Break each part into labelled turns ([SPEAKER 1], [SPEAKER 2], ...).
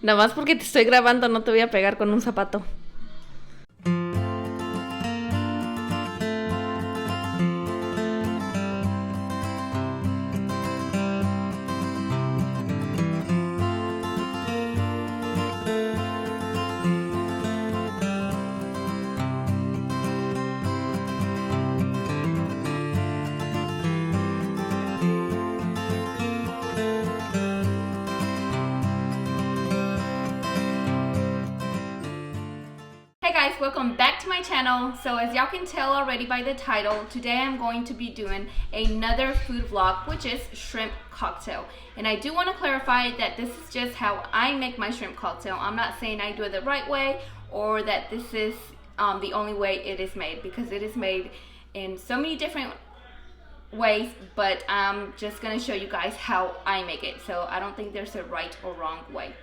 [SPEAKER 1] Nada más porque te estoy grabando, no te voy a pegar con un zapato. Hey guys, welcome back to my channel. So as y'all can tell already by the title, today I'm going to be doing another food vlog, which is shrimp cocktail. And I do want to clarify that this is just how I make my shrimp cocktail. I'm not saying I do it the right way or that this is the only way it is made, because it is made in so many different ways, but I'm just gonna show you guys how I make it. So I don't think there's a right or wrong way.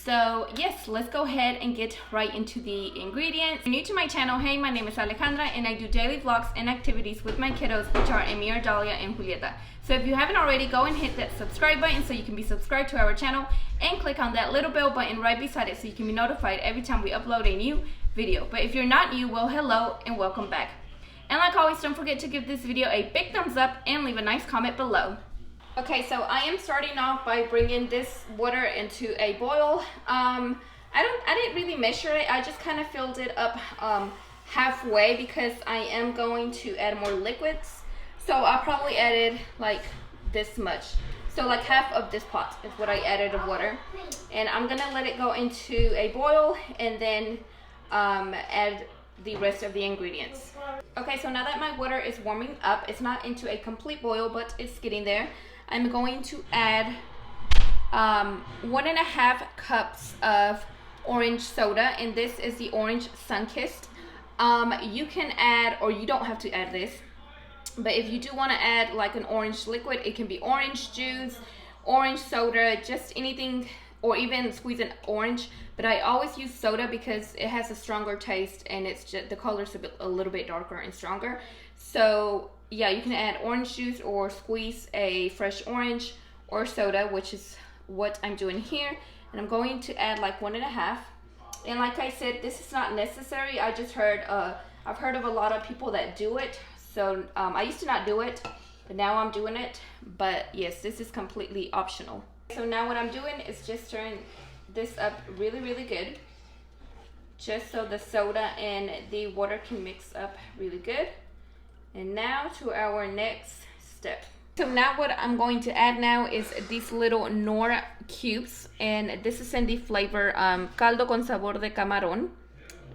[SPEAKER 1] So yes, let's go ahead and get right into the ingredients. If you're new to my channel, hey, my name is Alejandra and I do daily vlogs and activities with my kiddos, which are Emir, Dalia, and Julieta. So if you haven't already, go and hit that subscribe button so you can be subscribed to our channel, and click on that little bell button right beside it so you can be notified every time we upload a new video. But if you're not new, well, hello and welcome back. And like always, don't forget to give this video a big thumbs up and leave a nice comment below. Okay, so I am starting off by bringing this water into a boil. I didn't really measure it. I just kind of filled it up halfway because I am going to add more liquids. So I probably added like this much. So like half of this pot is what I added of water. And I'm gonna let it go into a boil and then add the rest of the ingredients. Okay, so now that my water is warming up, it's not into a complete boil, but it's getting there. I'm going to add 1.5 cups of orange soda, and this is the orange Sunkist. You can add, or you don't have to add this, but if you do want to add like an orange liquid, it can be orange juice, orange soda, just anything, or even squeeze an orange. But I always use soda because it has a stronger taste and it's just the color's a little bit darker and stronger. So yeah, you can add orange juice or squeeze a fresh orange or soda, which is what I'm doing here. And I'm going to add like 1.5. And like I said, this is not necessary. I just heard, I've heard of a lot of people that do it. So I used to not do it, but now I'm doing it. But yes, this is completely optional. So now what I'm doing is just stirring this up really, really good, just so the soda and the water can mix up really good. And now to our next step. So now what I'm going to add now is these little Knorr cubes, and this is in the flavor caldo con sabor de camarón,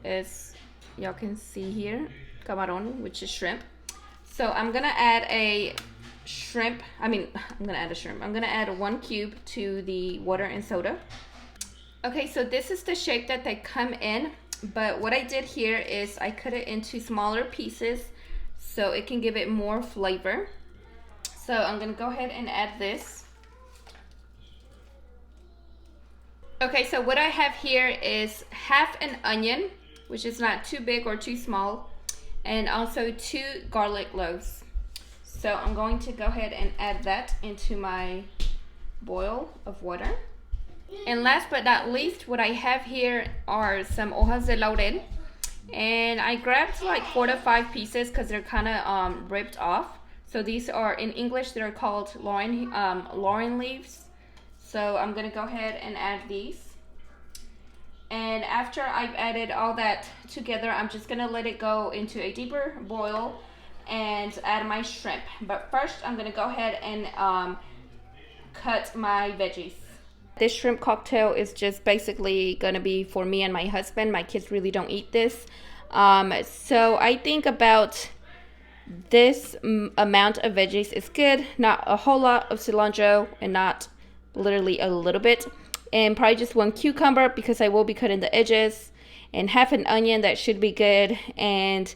[SPEAKER 1] as y'all can see here, camarón, which is shrimp. So I'm gonna add a shrimp. I'm gonna add 1 cube to the water and soda. Okay, so this is the shape that they come in, but what I did here is I cut it into smaller pieces so it can give it more flavor. So I'm gonna go ahead and add this. Okay, so what I have here is half an onion, which is not too big or too small, and also 2 garlic cloves. So I'm going to go ahead and add that into my boil of water. And last but not least, what I have here are some hojas de laurel. And I grabbed like 4 to 5 pieces because they're kind of ripped off. So these are, in English, they're called laurel leaves. So I'm going to go ahead and add these. And after I've added all that together, I'm just going to let it go into a deeper boil and add my shrimp. But first, I'm going to go ahead and cut my veggies. This shrimp cocktail is just basically gonna be for me and my husband. My kids really don't eat this. So I think about this amount of veggies is good. Not a whole lot of cilantro and not literally a little bit. And probably just 1 cucumber because I will be cutting the edges. And half an onion, that should be good. And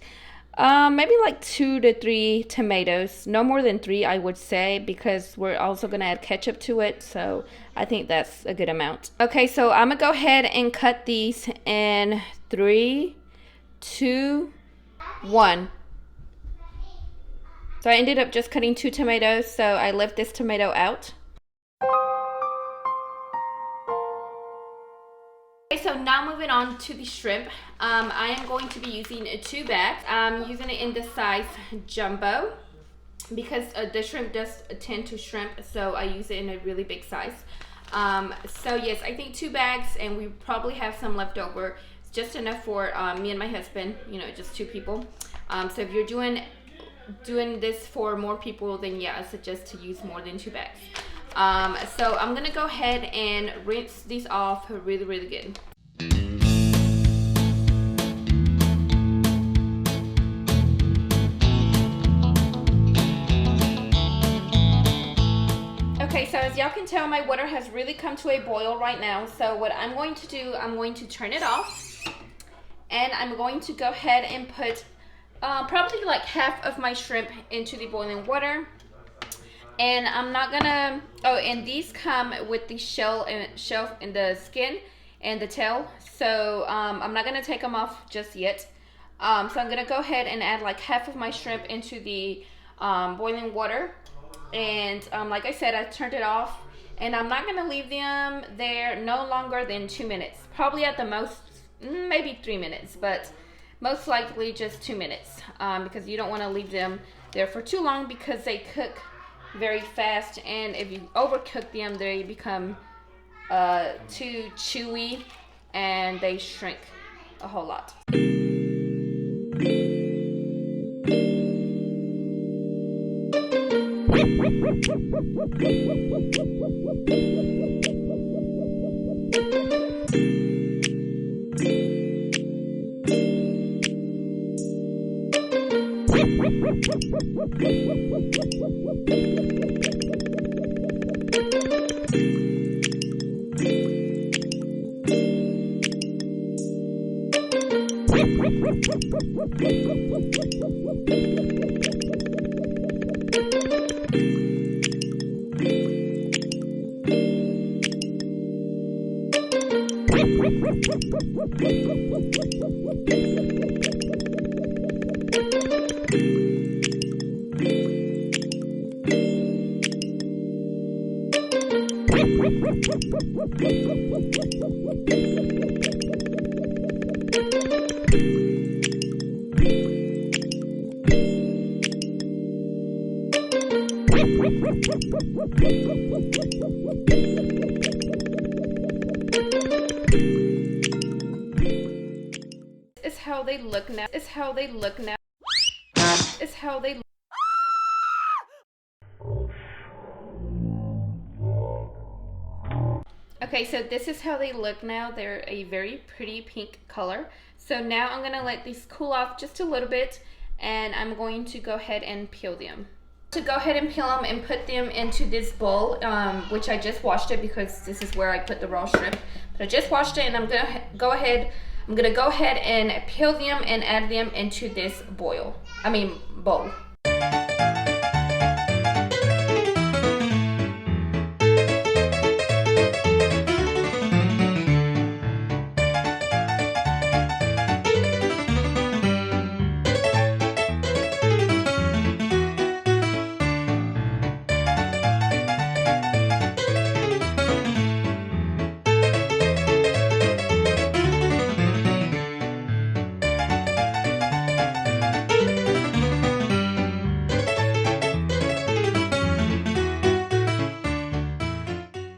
[SPEAKER 1] maybe like 2 to 3 tomatoes. No more than 3, I would say, because we're also gonna add ketchup to it. So I think that's a good amount. Okay, so I'm gonna go ahead and cut these in 3, 2, 1. So I ended up just cutting 2 tomatoes, so I left this tomato out. Okay, so now moving on to the shrimp. I am going to be using 2 bags. I'm using it in the size jumbo because the shrimp does tend to shrimp, so I use it in a really big size. So yes, I think 2 bags, and we probably have some left over. It's just enough for me and my husband, you know, just 2 people. So if you're doing this for more people, then yeah, I suggest to use more than 2 bags. So I'm gonna go ahead and rinse these off really good. Okay, so as y'all can tell, my water has really come to a boil right now. So what I'm going to do, I'm going to turn it off, and I'm going to go ahead and put probably like half of my shrimp into the boiling water. And I'm not gonna, oh, and these come with the shell and the skin and the tail. So I'm not gonna take them off just yet. So I'm gonna go ahead and add like half of my shrimp into the boiling water. And like I said, I turned it off, and I'm not gonna leave them there no longer than 2 minutes. Probably at the most, maybe 3 minutes, but most likely just 2 minutes, because you don't want to leave them there for too long because they cook very fast, and if you overcook them, they become too chewy and they shrink a whole lot. Is how they look now. Is how they look now. Is how they look. Okay, so this is how they look now. They're a very pretty pink color. So now I'm gonna let these cool off just a little bit, and I'm going to go ahead and peel them. To go ahead and peel them and put them into this bowl, which I just washed it because this is where I put the raw shrimp. But I just washed it, and I'm gonna go ahead and peel them and add them into this bowl.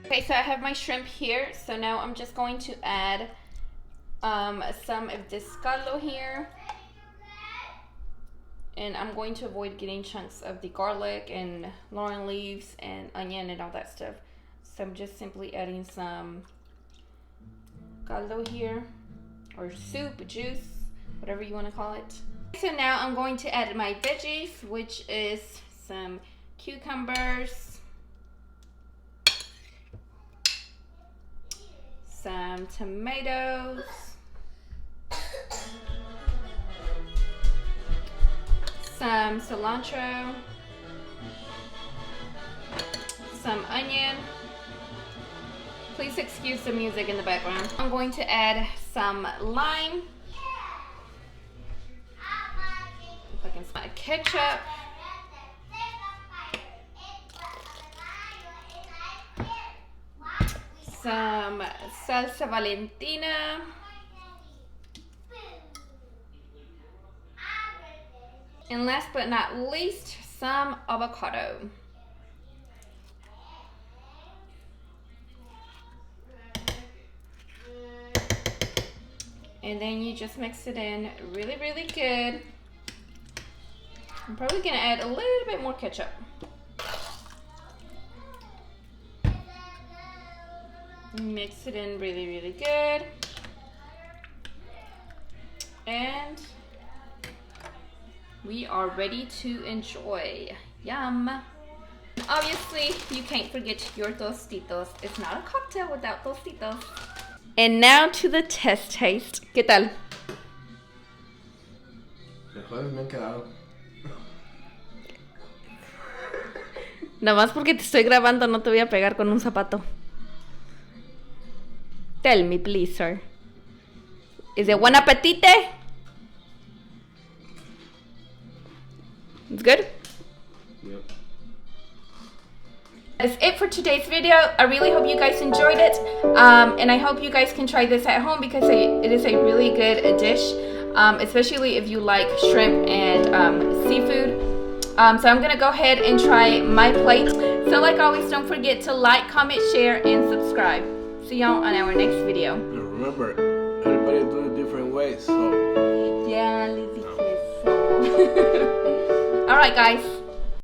[SPEAKER 1] Okay, so I have my shrimp here. So now I'm just going to add some of this caldo here. And I'm going to avoid getting chunks of the garlic and laurel leaves and onion and all that stuff. So I'm just simply adding some caldo here, or soup, juice, whatever you want to call it. So now I'm going to add my veggies, which is some cucumbers, some tomatoes, some cilantro, some onion. Please excuse the music in the background. I'm going to add some lime, if I can find ketchup, some salsa Valentina. And last but not least, some avocado. And then you just mix it in really, really good. I'm probably gonna add a little bit more ketchup. Mix it in really, really good. And we are ready to enjoy. Yum. Obviously, you can't forget your Tostitos. It's not a cocktail without Tostitos. And now to the test taste. ¿Qué tal?
[SPEAKER 2] Mejores me han quedado.
[SPEAKER 1] Nada más porque te estoy grabando no te voy a pegar con un zapato. Tell me, please, sir. Is it buen apetite? It's good?
[SPEAKER 2] Yep.
[SPEAKER 1] That is it for today's video. I really hope you guys enjoyed it. And I hope you guys can try this at home because it is a really good dish. Especially if you like shrimp and seafood. So I'm gonna go ahead and try my plate. So like always, don't forget to like, comment, share, and subscribe. See y'all on our next video.
[SPEAKER 2] And remember, everybody do it different ways, so.
[SPEAKER 1] Yeah, Lizzie. Alright guys.